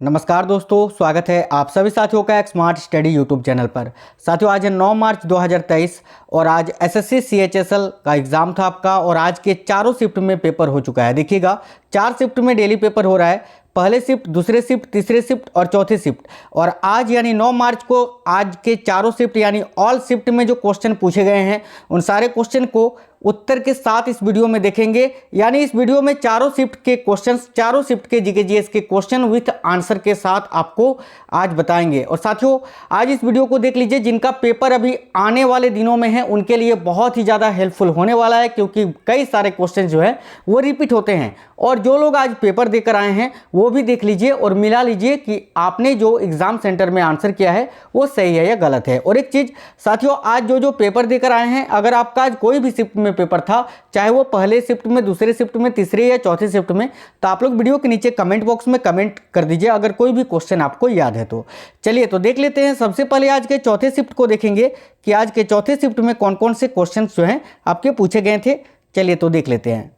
नमस्कार दोस्तों, स्वागत है आप सभी साथियों का एक स्मार्ट स्टडी यूट्यूब चैनल पर। साथियों, आज है 9 मार्च 2023 और आज एसएससी सीएचएसएल का एग्ज़ाम था आपका और आज के चारों शिफ्ट में पेपर हो चुका है। देखिएगा, 4 शिफ्ट में डेली पेपर हो रहा है। पहले शिफ्ट, दूसरे शिफ्ट, तीसरे शिफ्ट और चौथे शिफ्ट। और आज यानी 9 मार्च को आज के चारों शिफ्ट यानी ऑल शिफ्ट में जो क्वेश्चन पूछे गए हैं उन सारे क्वेश्चन को उत्तर के साथ इस वीडियो में देखेंगे। यानी इस वीडियो में चारों शिफ्ट के क्वेश्चंस, चारों शिफ्ट के जीके जीएस के क्वेश्चन विथ आंसर के साथ आपको आज बताएंगे। और साथियों, आज इस वीडियो को देख लीजिए, जिनका पेपर अभी आने वाले दिनों में है उनके लिए बहुत ही ज़्यादा हेल्पफुल होने वाला है, क्योंकि कई सारे क्वेश्चन जो है वो रिपीट होते हैं। और जो लोग आज पेपर देकर आए हैं वो भी देख लीजिए और मिला लीजिए कि आपने जो एग्जाम सेंटर में आंसर किया है वो सही है या गलत है। और एक चीज़ साथियों, आज जो पेपर देकर आए हैं, अगर आपका आज कोई भी शिफ्ट में पेपर था, चाहे वो पहले शिफ्ट में, दूसरे शिफ्ट में, तीसरे या चौथे शिफ्ट में, तो आप लोग वीडियो के नीचे कमेंट बॉक्स में कमेंट कर दीजिए अगर कोई भी क्वेश्चन आपको याद है तो। चलिए तो देख लेते हैं। सबसे पहले आज के चौथे शिफ्ट को देखेंगे कि आज के चौथे शिफ्ट में कौन कौन से क्वेश्चन जो हैं आपके पूछे गए थे। चलिए तो देख लेते हैं।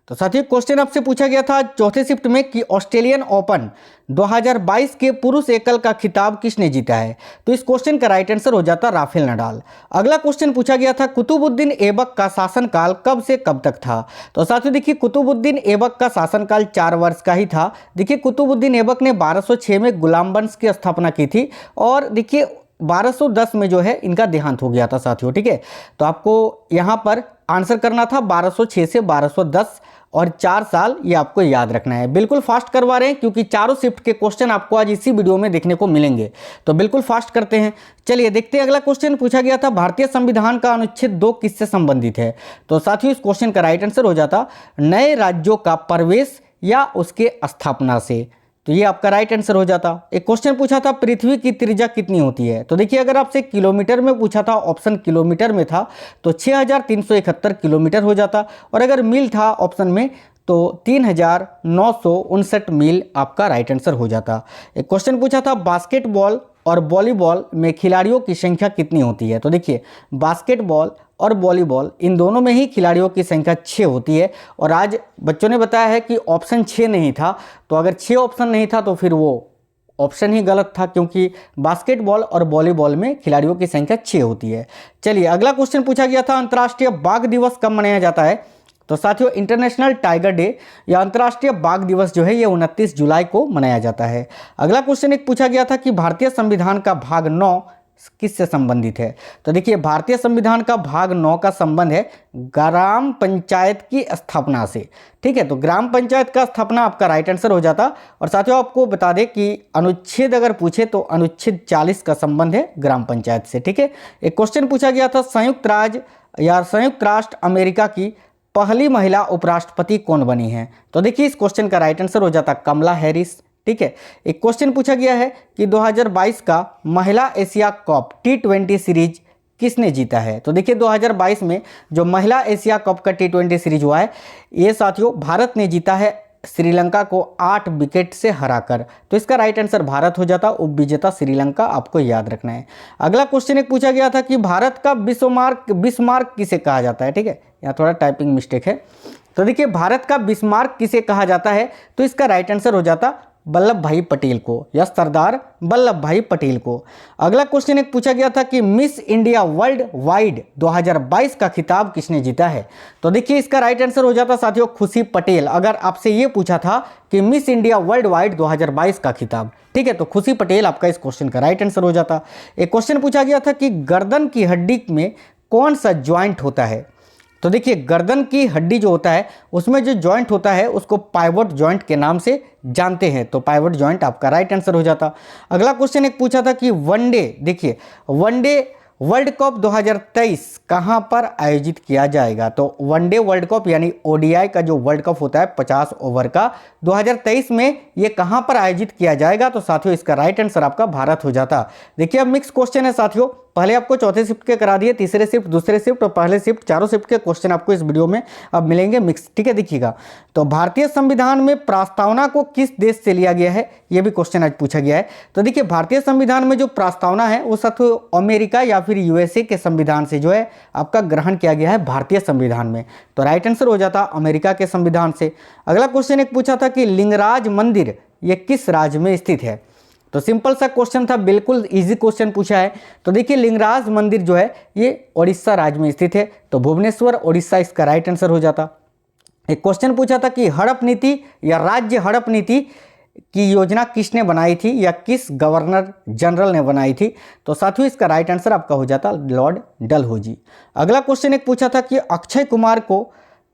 तो साथियों, क्वेश्चन आपसे पूछा गया था चौथे शिफ्ट में कि ऑस्ट्रेलियन ओपन 2022 के पुरुष एकल का खिताब किसने जीता है। तो इस क्वेश्चन का राइट आंसर हो जाता राफेल नडाल। अगला क्वेश्चन पूछा गया था कुतुबुद्दीन ऐबक का शासनकाल कब से कब तक था। तो साथियों देखिए, कुतुबुद्दीन ऐबक का शासनकाल 4 वर्ष का ही था। देखिए, कुतुबुद्दीन ऐबक ने 1206 में गुलाम वंश की स्थापना की थी और देखिए 1210 में जो है इनका देहांत हो गया था साथियों। ठीक है, तो आपको यहाँ पर आंसर करना था 1206 से 1210 और 4 साल ये आपको याद रखना है। बिल्कुल फास्ट करवा रहे हैं क्योंकि चारों शिफ्ट के क्वेश्चन आपको आज इसी वीडियो में देखने को मिलेंगे, तो बिल्कुल फास्ट करते हैं। चलिए देखते हैं। अगला क्वेश्चन पूछा गया था भारतीय संविधान का अनुच्छेद 2 किससे संबंधित है। तो साथियों, इस क्वेश्चन का राइट आंसर हो जाता नए राज्यों का प्रवेश या उसके स्थापना से। तो ये आपका राइट आंसर हो जाता। एक क्वेश्चन पूछा था पृथ्वी की त्रिज्या कितनी होती है। तो देखिए, अगर आपसे किलोमीटर में पूछा था, ऑप्शन किलोमीटर में था, तो 6371 किलोमीटर हो जाता। और अगर मील था ऑप्शन में तो 3959 मील आपका राइट आंसर हो जाता। एक क्वेश्चन पूछा था बास्केटबॉल और वॉलीबॉल में खिलाड़ियों की संख्या कितनी होती है। तो देखिए, बास्केटबॉल और वॉलीबॉल इन दोनों में ही खिलाड़ियों की संख्या 6 होती है। और आज बच्चों ने बताया है कि ऑप्शन 6 नहीं था, तो अगर 6 ऑप्शन नहीं था तो फिर वो ऑप्शन ही गलत था, क्योंकि बास्केटबॉल और वॉलीबॉल में खिलाड़ियों की संख्या 6 होती है। चलिए, अगला क्वेश्चन पूछा गया था अंतर्राष्ट्रीय बाघ दिवस कब मनाया जाता है। तो साथियों, इंटरनेशनल टाइगर डे या अंतर्राष्ट्रीय बाघ दिवस जो है ये 29 जुलाई को मनाया जाता है। अगला क्वेश्चन एक पूछा गया था कि भारतीय संविधान का भाग 9 किससे संबंधित है। तो देखिए, भारतीय संविधान का भाग 9 का संबंध है ग्राम पंचायत की स्थापना से। ठीक है, तो ग्राम पंचायत का स्थापना आपका राइट आंसर हो जाता। और साथियों, आपको बता दें कि अनुच्छेद अगर पूछे तो अनुच्छेद 40 का संबंध है ग्राम पंचायत से। ठीक है, एक क्वेश्चन पूछा गया था संयुक्त राज्य या संयुक्त राष्ट्र अमेरिका की पहली महिला उपराष्ट्रपति कौन बनी है। तो देखिए, इस क्वेश्चन का राइट आंसर हो जाता कमला हैरिस। ठीक है, एक क्वेश्चन पूछा गया है कि 2022 का महिला एशिया कप T20 सीरीज किसने जीता है। तो देखिए, 2022 में जो महिला एशिया कप का T20 सीरीज हुआ है ये साथियों भारत ने जीता है श्रीलंका को 8 विकेट से हराकर। तो इसका राइट आंसर भारत हो जाता। उपविजेता श्रीलंका आपको याद रखना है। अगला क्वेश्चन एक पूछा गया था कि भारत का बिस्मार्क किसे कहा जाता है। ठीक है, यहाँ थोड़ा टाइपिंग मिस्टेक है। तो देखिए, भारत का बिस्मार्क किसे कहा जाता है। तो इसका राइट आंसर हो जाता वल्लभ भाई पटेल को या सरदार वल्लभ भाई पटेल को। अगला क्वेश्चन एक पूछा गया था कि मिस इंडिया वर्ल्ड वाइड 2022 का खिताब किसने जीता है। तो देखिए, इसका राइट आंसर हो जाता साथियों खुशी पटेल। अगर आपसे ये पूछा था कि मिस इंडिया वर्ल्ड वाइड 2022 का खिताब, ठीक है, तो खुशी पटेल आपका इस क्वेश्चन का राइट आंसर हो जाता। एक क्वेश्चन पूछा गया था कि गर्दन की हड्डी में कौन सा ज्वाइंट होता है। तो देखिए, गर्दन की हड्डी जो होता है उसमें जो जॉइंट होता है उसको पाइवोट जॉइंट के नाम से जानते हैं। तो पाइवोट जॉइंट आपका राइट आंसर हो जाता। अगला क्वेश्चन एक पूछा था कि वनडे, देखिए वनडे वर्ल्ड कप 2023 कहां पर आयोजित किया जाएगा। तो वनडे वर्ल्ड कप यानी ओडीआई का जो वर्ल्ड कप होता है 50 ओवर का 2023 में ये कहां पर आयोजित किया जाएगा। तो साथियों, इसका राइट आंसर आपका भारत हो जाता। देखिए, अब मिक्स क्वेश्चन है साथियों, पहले आपको चौथे शिफ्ट के करा दिए, तीसरे शिफ्ट, दूसरे शिफ्ट और पहले शिफ्ट, चारों शिफ्ट के क्वेश्चन आपको इस वीडियो में अब मिलेंगे मिक्स। ठीक है, देखिएगा। तो भारतीय संविधान में प्रस्तावना को किस देश से लिया गया है, यह भी क्वेश्चन आज पूछा गया है। तो देखिए, भारतीय संविधान में जो प्रस्तावना है वो साथियों अमेरिका या फिर यूएसए के संविधान से जो है आपका ग्रहण किया गया है भारतीय संविधान में। तो राइट आंसर हो जाता अमेरिका के संविधान से। अगला क्वेश्चन एक पूछा था कि लिंगराज मंदिर ये किस राज्य में स्थित है? तो सिंपल सा क्वेश्चन था, बिल्कुल इजी क्वेश्चन पूछा है। तो देखिए लिंगराज मंदिर जो है ये ओडिशा राज्य में स्थित है, तो भुवनेश्वर ओडिशा इसका राइट आंसर हो जाता। एक क्वेश्चन पूछा था कि हड़प नीति या राज्य हड़प नीति की योजना किसने बनाई थी या किस गवर्नर जनरल ने बनाई थी? तो साथियों इसका राइट आंसर आपका हो जाता लॉर्ड डलहौजी। अगला क्वेश्चन एक पूछा था कि अक्षय कुमार को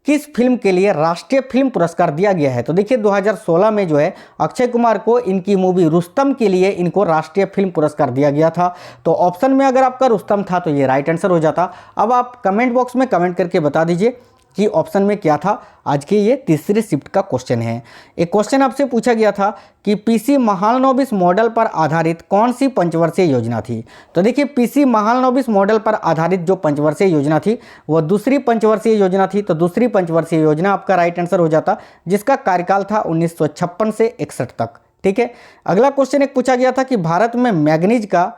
किस फिल्म के लिए राष्ट्रीय फिल्म पुरस्कार दिया गया है? तो देखिए 2016 में जो है अक्षय कुमार को इनकी मूवी रुस्तम के लिए इनको राष्ट्रीय फिल्म पुरस्कार दिया गया था। तो ऑप्शन में अगर आपका रुस्तम था तो ये राइट आंसर हो जाता। अब आप कमेंट बॉक्स में कमेंट करके बता दीजिए कि ऑप्शन में क्या था। आज के ये तीसरे शिफ्ट का क्वेश्चन है। एक क्वेश्चन आपसे पूछा गया था कि पीसी महालनोबिस मॉडल पर आधारित कौन सी पंचवर्षीय योजना थी? तो देखिए पीसी महालनोबिस मॉडल पर आधारित जो पंचवर्षीय योजना थी वो दूसरी पंचवर्षीय योजना थी। तो दूसरी पंचवर्षीय योजना आपका राइट आंसर हो जाता, जिसका कार्यकाल था 1956 से 61 तक। ठीक है। अगला क्वेश्चन एक पूछा गया था कि भारत में मैग्नीज का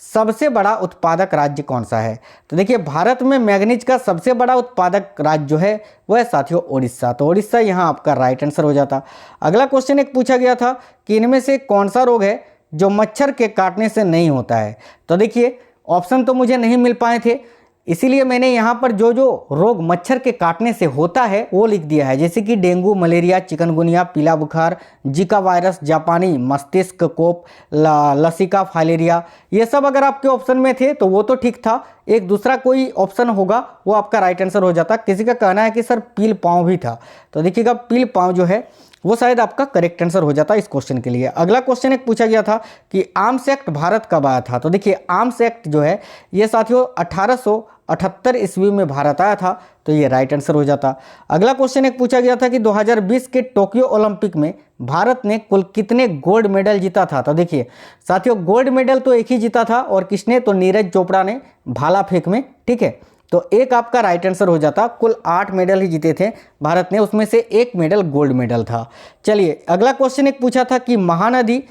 सबसे बड़ा उत्पादक राज्य कौन सा है? तो देखिए भारत में मैग्नीज का सबसे बड़ा उत्पादक राज्य जो है वह है साथियों ओडिशा। तो ओडिशा यहाँ आपका राइट आंसर हो जाता। अगला क्वेश्चन एक पूछा गया था कि इनमें से कौन सा रोग है जो मच्छर के काटने से नहीं होता है? तो देखिए ऑप्शन तो मुझे नहीं मिल पाए थे, इसीलिए मैंने यहाँ पर जो जो रोग मच्छर के काटने से होता है वो लिख दिया है, जैसे कि डेंगू, मलेरिया, चिकनगुनिया, पीला बुखार, जीका वायरस, जापानी मस्तिष्क कोप, लसिका, फाइलेरिया। ये सब अगर आपके ऑप्शन में थे तो वो तो ठीक था, एक दूसरा कोई ऑप्शन होगा वो आपका राइट आंसर हो जाता। किसी का कहना है कि सर पील पाँव भी था, तो देखिएगा पील पाँव जो है वो शायद आपका करेक्ट आंसर हो जाता इस क्वेश्चन के लिए। अगला क्वेश्चन एक पूछा गया था कि आर्म्स एक्ट भारत कब आया था? तो देखिए आर्म्स एक्ट जो है ये साथियों 1878 ईस्वी में भारत आया था, तो ये राइट आंसर हो जाता। अगला क्वेश्चन एक पूछा गया था कि 2020 के टोक्यो ओलंपिक में भारत ने कुल कितने गोल्ड मेडल जीता था? तो देखिए साथियों गोल्ड मेडल तो एक ही जीता था, और किसने? तो नीरज चोपड़ा ने भाला फेंक में। ठीक है, तो एक आपका राइट आंसर हो जाता। कुल 8 मेडल ही जीते थे भारत ने, उसमें से एक मेडल गोल्ड मेडल था। चलिए अगला क्वेश्चन एक पूछा था कि महानदी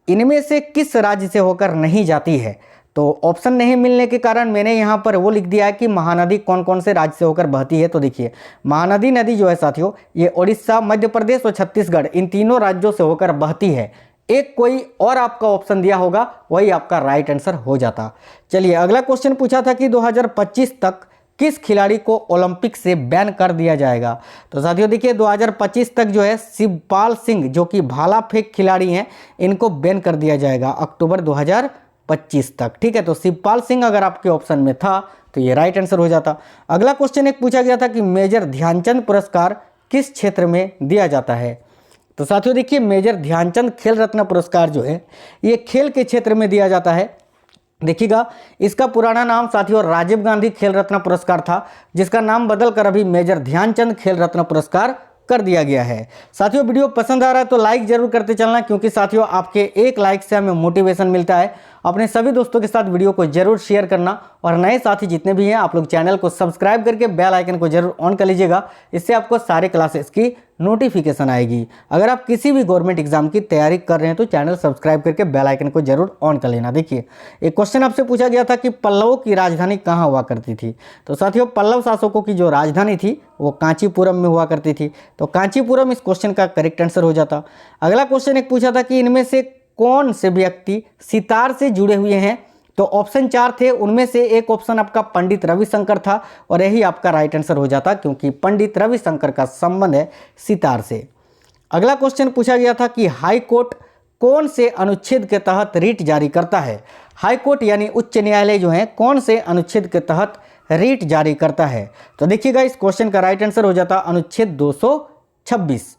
इनमें से किस राज्य से होकर नहीं जाती है? तो ऑप्शन नहीं मिलने के कारण मैंने यहाँ पर वो लिख दिया है कि महानदी कौन कौन से राज्य से होकर बहती है। तो देखिए महानदी नदी जो है साथियों ये उड़ीसा, मध्य प्रदेश और छत्तीसगढ़ इन तीनों राज्यों से होकर बहती है। एक कोई और आपका ऑप्शन दिया होगा वही आपका राइट आंसर हो जाता। चलिए अगला क्वेश्चन पूछा था कि 2025 तक किस खिलाड़ी को ओलंपिक से बैन कर दिया जाएगा? तो साथियों देखिए 2025 तक जो है शिवपाल सिंह जो कि भाला फेंक खिलाड़ी हैं इनको बैन कर दिया जाएगा अक्टूबर 2025 तक। ठीक है, तो शिवपाल सिंह अगर आपके ऑप्शन में था तो ये राइट आंसर हो जाता। अगला क्वेश्चन एक पूछा गया था कि मेजर ध्यानचंद पुरस्कार किस क्षेत्र में दिया जाता है? तो साथियों देखिए मेजर ध्यानचंद खेल रत्न पुरस्कार जो है ये खेल के क्षेत्र में दिया जाता है। देखिएगा इसका पुराना नाम साथियों राजीव गांधी खेल रत्न पुरस्कार था, जिसका नाम बदलकर अभी मेजर ध्यानचंद खेल रत्न पुरस्कार कर दिया गया है। साथियों वीडियो पसंद आ रहा है तो लाइक जरूर करते चलना, क्योंकि साथियों आपके एक लाइक से हमें मोटिवेशन मिलता है। अपने सभी दोस्तों के साथ वीडियो को जरूर शेयर करना, और नए साथी जितने भी हैं आप लोग चैनल को सब्सक्राइब करके बेल आइकन को जरूर ऑन कर लीजिएगा, इससे आपको सारे क्लासेस की नोटिफिकेशन आएगी। अगर आप किसी भी गवर्नमेंट एग्जाम की तैयारी कर रहे हैं तो चैनल सब्सक्राइब करके बेल आइकन को जरूर ऑन कर लेना। देखिए एक क्वेश्चन आपसे पूछा गया था कि पल्लवों की राजधानी कहाँ हुआ करती थी? तो साथियों पल्लव शासकों की जो राजधानी थी वो कांचीपुरम में हुआ करती थी, तो कांचीपुरम इस क्वेश्चन का करेक्ट आंसर हो जाता। अगला क्वेश्चन एक पूछा था कि इनमें से कौन से व्यक्ति सितार से जुड़े हुए हैं? तो ऑप्शन 4 थे, उनमें से एक ऑप्शन आपका पंडित रविशंकर था, और यही आपका राइट आंसर हो जाता क्योंकि पंडित रविशंकर का संबंध है सितार से। अगला क्वेश्चन पूछा गया था कि हाई कोर्ट कौन से अनुच्छेद के तहत रीट जारी करता है? हाई कोर्ट यानी उच्च न्यायालय जो है कौन से अनुच्छेद के तहत रीट जारी करता है? तो देखिएगा इस क्वेश्चन का राइट आंसर हो जाता अनुच्छेद 226।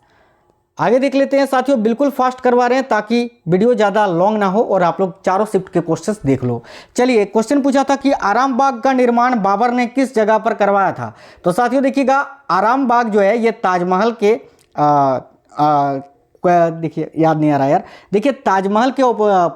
आगे देख लेते हैं साथियों, बिल्कुल फास्ट करवा रहे हैं ताकि वीडियो ज़्यादा लॉन्ग ना हो और आप लोग चारों शिफ्ट के क्वेश्चंस देख लो। चलिए क्वेश्चन पूछा था कि आराम बाग का निर्माण बाबर ने किस जगह पर करवाया था? तो साथियों देखिएगा आराम बाग जो है ये ताजमहल के देखिए याद नहीं आ रहा यार, देखिए ताजमहल के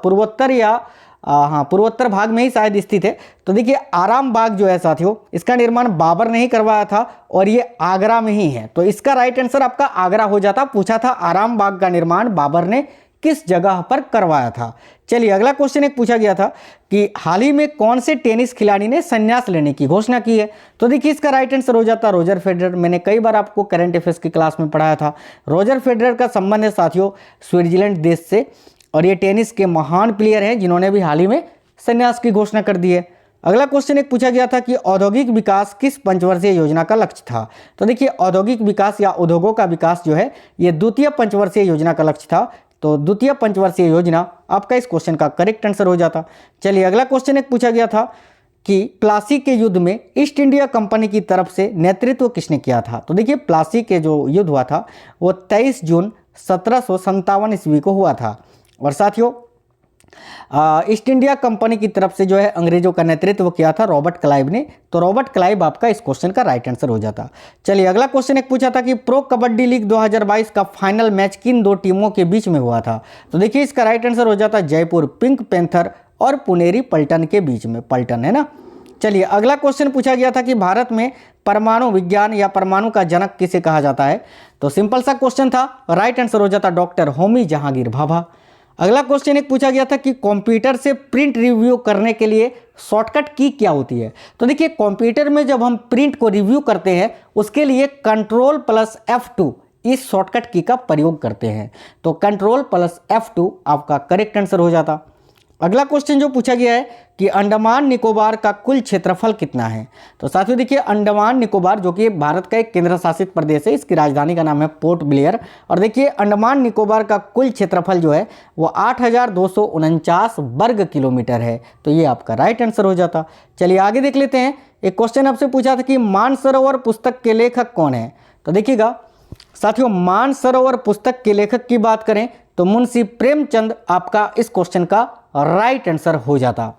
पूर्वोत्तर या पूर्वोत्तर भाग में ही शायद स्थित है। तो देखिए आराम बाग जो है साथियों इसका निर्माण बाबर ने ही करवाया था, और ये आगरा में ही है, तो इसका राइट आंसर आपका आगरा हो जाता। पूछा था आराम बाग का निर्माण बाबर ने किस जगह पर करवाया था। चलिए अगला क्वेश्चन एक पूछा गया था कि हाल ही में कौन से टेनिस खिलाड़ी ने संन्यास लेने की घोषणा की है। तो देखिए इसका राइट आंसर हो जाता रोजर फेडरर। मैंने कई बार आपको करंट अफेयर्स की क्लास में पढ़ाया था। रोजर फेडरर का संबंध है साथियों स्विट्जरलैंड देश से, और ये टेनिस के महान प्लेयर हैं जिन्होंने भी हाल ही में संन्यास की घोषणा कर दी है। अगला क्वेश्चन एक पूछा गया था कि औद्योगिक विकास किस पंचवर्षीय योजना का लक्ष्य था। तो देखिए औद्योगिक विकास या उद्योगों का विकास जो है ये द्वितीय पंचवर्षीय योजना का लक्ष्य था। तो द्वितीय पंचवर्षीय योजना आपका इस क्वेश्चन का करेक्ट आंसर हो जाता। चलिए अगला क्वेश्चन एक पूछा गया था कि प्लासी के युद्ध में ईस्ट इंडिया कंपनी की तरफ से नेतृत्व किसने किया था। तो देखिए प्लासी के जो युद्ध हुआ था वो 23 जून 1757 ईस्वी को हुआ था। और साथियों ईस्ट इंडिया कंपनी की तरफ से जो है अंग्रेजों का नेतृत्व किया था रॉबर्ट क्लाइव ने। तो रॉबर्ट क्लाइव आपका इस क्वेश्चन का राइट आंसर हो जाता। चलिए अगला क्वेश्चन एक पूछा था कि प्रो कबड्डी लीग 2022 का फाइनल मैच किन दो टीमों के बीच में हुआ था। तो देखिए इसका राइट आंसर हो जाता जयपुर पिंक पैंथर और पुनेरी पल्टन के बीच में, पल्टन है ना। चलिए अगला क्वेश्चन पूछा गया था कि भारत में परमाणु विज्ञान या परमाणु का जनक किसे कहा जाता है। तो सिंपल सा क्वेश्चन था, राइट आंसर हो जाता डॉक्टर होमी जहांगीर भाभा। अगला क्वेश्चन एक पूछा गया था कि कंप्यूटर से प्रिंट रिव्यू करने के लिए शॉर्टकट की क्या होती है। तो देखिए कंप्यूटर में जब हम प्रिंट को रिव्यू करते हैं उसके लिए Ctrl+F2 इस शॉर्टकट की का प्रयोग करते हैं। तो Ctrl+F2 आपका करेक्ट आंसर हो जाता। अगला क्वेश्चन जो पूछा गया है कि अंडमान निकोबार का कुल क्षेत्रफल कितना है। तो साथियों देखिए अंडमान निकोबार जो कि भारत का एक केंद्र शासित प्रदेश है, इसकी राजधानी का नाम है पोर्ट ब्लेयर। और देखिए अंडमान निकोबार का कुल क्षेत्रफल जो है वो 8,249 वर्ग किलोमीटर है। तो ये आपका राइट आंसर हो जाता। चलिए आगे देख लेते हैं। एक क्वेश्चन आपसे पूछा था कि मानसरोवर पुस्तक के लेखक कौन है। तो देखिएगा साथियों मानसरोवर पुस्तक के लेखक की बात करें तो मुंशी प्रेमचंद आपका इस क्वेश्चन का राइट आंसर हो जाता।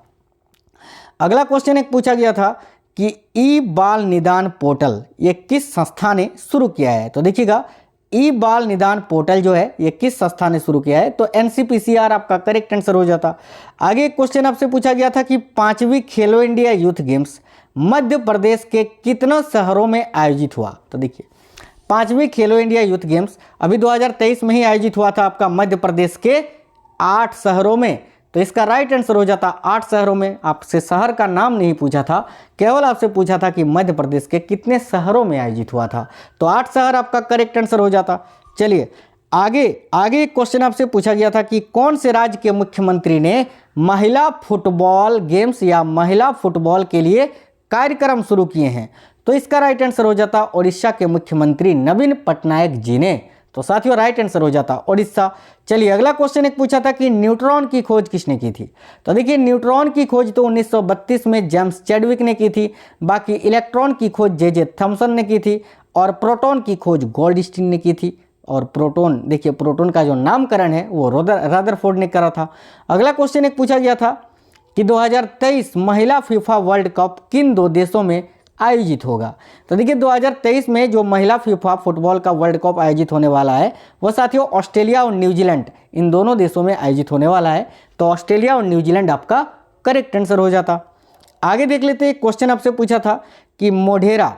अगला क्वेश्चन एक पूछा गया था कि ई बाल निदान पोर्टल ये किस संस्था ने शुरू किया है। तो देखिएगा ई बाल निदान पोर्टल जो है ये किस संस्था ने शुरू किया है। तो NCPCR आपका करेक्ट आंसर हो जाता। आगे एक क्वेश्चन आपसे पूछा गया था कि 5वीं खेलो India youth games Madhya Pradesh के कितने शहरों में आयोजित हुआ। तो देखिए 5वीं खेलो इंडिया यूथ गेम्स अभी 2023 में ही आयोजित हुआ था आपका मध्य प्रदेश के 8 शहरों में। तो इसका राइट आंसर हो जाता 8 शहरों में। आपसे शहर का नाम नहीं पूछा था, केवल आपसे पूछा था कि मध्य प्रदेश के कितने शहरों में आयोजित हुआ था। तो 8 शहर आपका करेक्ट आंसर हो जाता। चलिए आगे एक क्वेश्चन आपसे पूछा गया था कि कौन से राज्य के मुख्यमंत्री ने महिला फुटबॉल गेम्स या महिला फुटबॉल के लिए कार्यक्रम शुरू किए हैं। तो इसका राइट आंसर हो जाता उड़ीसा के मुख्यमंत्री नवीन पटनायक जी ने। तो साथियों राइट आंसर हो जाता उड़ीसा। चलिए अगला क्वेश्चन एक पूछा था कि न्यूट्रॉन की खोज किसने की थी। तो देखिए न्यूट्रॉन की खोज तो 1932 में जेम्स चैडविक ने की थी। बाकी इलेक्ट्रॉन की खोज जे थॉमसन ने की थी और प्रोटॉन की खोज गोल्डस्टीन ने की थी। और प्रोटॉन देखिए प्रोटॉन का जो नामकरण है वो रदरफोर्ड ने करा था। अगला क्वेश्चन एक पूछा गया था कि 2023 महिला फीफा वर्ल्ड कप किन 2 देशों में आयोजित होगा। तो देखिए 2023 में जो महिला फीफा फुटबॉल का वर्ल्ड कप आयोजित होने वाला है वो साथियों ऑस्ट्रेलिया और न्यूजीलैंड इन दोनों देशों में आयोजित होने वाला है। तो ऑस्ट्रेलिया और न्यूजीलैंड आपका करेक्ट आंसर हो जाता। आगे देख लेते हैं। क्वेश्चन आपसे पूछा था कि मोढेरा,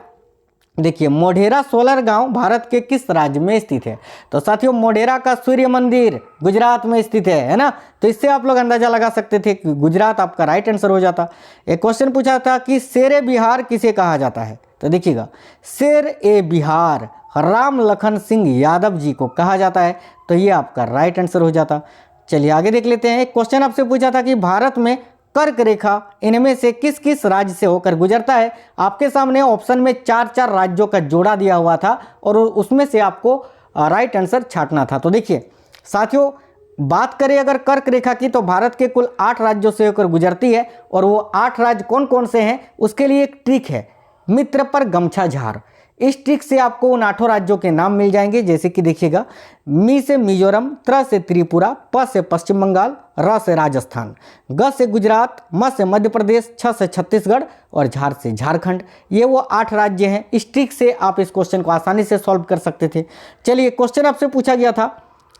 देखिए मोढेरा सोलर गांव भारत के किस राज्य में स्थित है। तो साथियों मोढेरा का सूर्य मंदिर गुजरात में स्थित है ना। तो इससे आप लोग अंदाजा लगा सकते थे कि गुजरात आपका राइट आंसर हो जाता। एक क्वेश्चन पूछा था कि शेर बिहार किसे कहा जाता है। तो देखिएगा शेर ए बिहार राम लखन सिंह यादव जी को कहा जाता है। तो ये आपका राइट आंसर हो जाता। चलिए आगे देख लेते हैं। एक क्वेश्चन आपसे पूछा था कि भारत में कर्क रेखा इनमें से किस किस राज्य से होकर गुजरता है। आपके सामने ऑप्शन में 4 राज्यों का जोड़ा दिया हुआ था और उसमें से आपको राइट आंसर छांटना था। तो देखिए साथियों बात करें अगर कर्क रेखा की तो भारत के कुल 8 राज्यों से होकर गुजरती है। और वो 8 राज्य कौन कौन से हैं उसके लिए एक ट्रिक है, मित्र पर गमछा झार। इस ट्रिक से आपको उन 8 राज्यों के नाम मिल जाएंगे। जैसे कि देखिएगा मी से मिजोरम, त्र से त्रिपुरा, प से पश्चिम बंगाल, र से राजस्थान, ग से गुजरात, म से मध्य प्रदेश, छ से छत्तीसगढ़ और झार से झारखंड। ये वो 8 राज्य हैं। इस ट्रिक से आप इस क्वेश्चन को आसानी से सॉल्व कर सकते थे। चलिए क्वेश्चन आपसे पूछा गया था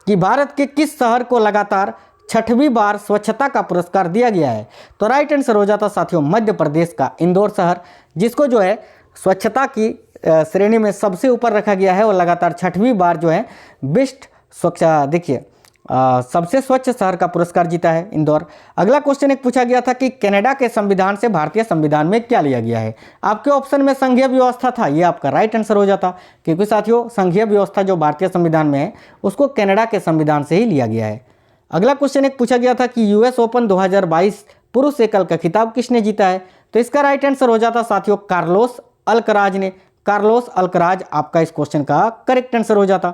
कि भारत के किस शहर को लगातार 6वीं बार स्वच्छता का पुरस्कार दिया गया है। तो राइट आंसर हो जाता साथियों मध्य प्रदेश का इंदौर शहर, जिसको जो है स्वच्छता की श्रेणी में सबसे ऊपर रखा गया है और लगातार 6वीं बार जो है बेस्ट स्वच्छ देखिए सबसे स्वच्छ शहर का पुरस्कार जीता है इंदौर। अगला क्वेश्चन एक पूछा गया था कि कनाडा के संविधान से भारतीय संविधान में क्या लिया गया है। आपके ऑप्शन में संघीय व्यवस्था था, ये आपका राइट आंसर हो जाता, क्योंकि साथियों संघीय व्यवस्था जो भारतीय संविधान में है उसको कनाडा के संविधान से ही लिया गया है। अगला क्वेश्चन एक पूछा गया था कि यूएस ओपन 2022 पुरुष एकल का खिताब किसने जीता है। तो इसका राइट आंसर हो जाता साथियों कार्लोस अल्कराज ने। कार्लोस अल्कराज आपका इस क्वेश्चन का करेक्ट आंसर हो जाता।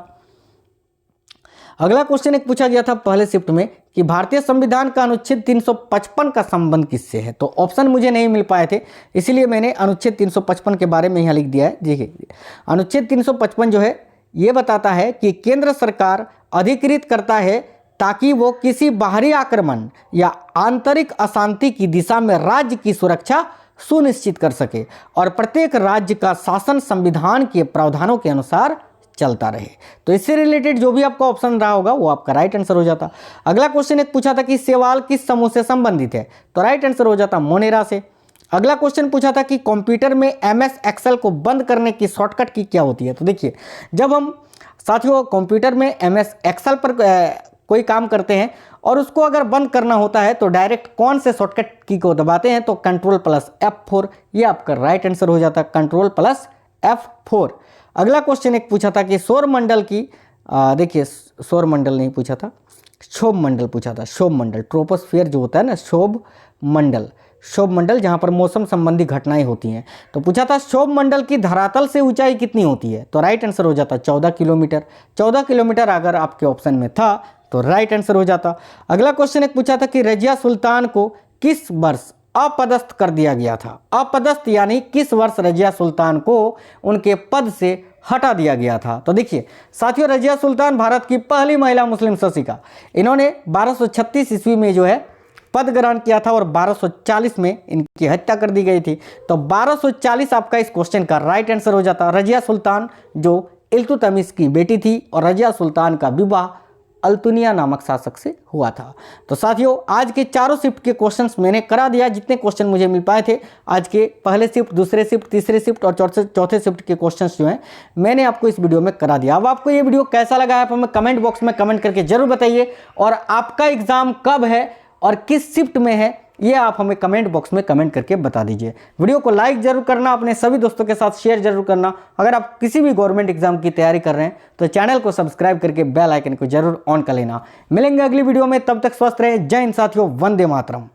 अगला क्वेश्चन एक पूछा गया था पहले शिफ्ट में कि भारतीय संविधान का अनुच्छेद 355 का संबंध किससे है। तो ऑप्शन मुझे नहीं मिल पाए थे, इसीलिए मैंने अनुच्छेद 355 के बारे में यहाँ लिख दिया है। देखिए अनुच्छेद 355 जो है ये बताता है कि केंद्र सरकार अधिकृत करता है ताकि वो किसी बाहरी आक्रमण या आंतरिक अशांति की दिशा में राज्य की सुरक्षा सुनिश्चित कर सके और प्रत्येक राज्य का शासन संविधान के प्रावधानों के अनुसार चलता रहे। तो इससे रिलेटेड जो भी आपका ऑप्शन रहा होगा वो आपका राइट आंसर हो जाता। अगला क्वेश्चन एक पूछा था कि शैवाल किस समूह से संबंधित है। तो राइट आंसर हो जाता मोनेरा से। अगला क्वेश्चन पूछा था कि कंप्यूटर में एमएस एक्सेल को बंद करने की शॉर्टकट की क्या होती है। तो देखिए जब हम साथियों कंप्यूटर में एमएस एक्सेल पर कोई काम करते हैं और उसको अगर बंद करना होता है तो डायरेक्ट कौन से शॉर्टकट की को दबाते हैं। तो Ctrl+F4, ये आपका राइट आंसर हो जाता Ctrl+F4। अगला क्वेश्चन एक पूछा था कि सौर मंडल की देखिए सौर मंडल नहीं पूछा था, क्षोभ मंडल पूछा था। क्षोभ मंडल ट्रोपोस्फियर जो होता है ना, क्षोभ मंडल जहाँ पर मौसम संबंधी घटनाएं होती हैं। तो पूछा था क्षोभ मंडल की धरातल से ऊंचाई कितनी होती है। तो राइट आंसर हो जाता 14 किलोमीटर। 14 किलोमीटर अगर आपके ऑप्शन में था तो राइट आंसर हो जाता। अगला क्वेश्चन एक पूछा था कि रजिया सुल्तान को किस वर्ष अपदस्थ कर दिया गया था। अपदस्थ यानी किस वर्ष रजिया सुल्तान को उनके पद से हटा दिया गया था। तो देखिए साथियों रजिया सुल्तान भारत की पहली महिला मुस्लिम शासिका, इन्होंने 1236 ईस्वी में जो है पद ग्रहण किया था और 1240 में इनकी हत्या कर दी गई थी। तो 1240 आपका इस क्वेश्चन का राइट आंसर हो जाता। रजिया सुल्तान जो इल्तुतमिश की बेटी थी और रजिया सुल्तान का विवाह अल्तुनिया नामक शासक से हुआ था। तो साथियों आज के चारों शिफ्ट के क्वेश्चंस मैंने करा दिया, जितने क्वेश्चन मुझे मिल पाए थे। आज के पहले शिफ्ट, दूसरे शिफ्ट, तीसरे शिफ्ट और चौथे शिफ्ट के क्वेश्चंस जो हैं मैंने आपको इस वीडियो में करा दिया। अब आपको ये वीडियो कैसा लगा है आप हमें कमेंट बॉक्स में कमेंट करके जरूर बताइए, और आपका एग्जाम कब है और किस शिफ्ट में है ये आप हमें कमेंट बॉक्स में कमेंट करके बता दीजिए। वीडियो को लाइक जरूर करना, अपने सभी दोस्तों के साथ शेयर जरूर करना। अगर आप किसी भी गवर्नमेंट एग्जाम की तैयारी कर रहे हैं तो चैनल को सब्सक्राइब करके बेल आइकन को जरूर ऑन कर लेना। मिलेंगे अगली वीडियो में, तब तक स्वस्थ रहें। जय हिंद साथियों, वंदे मातरम।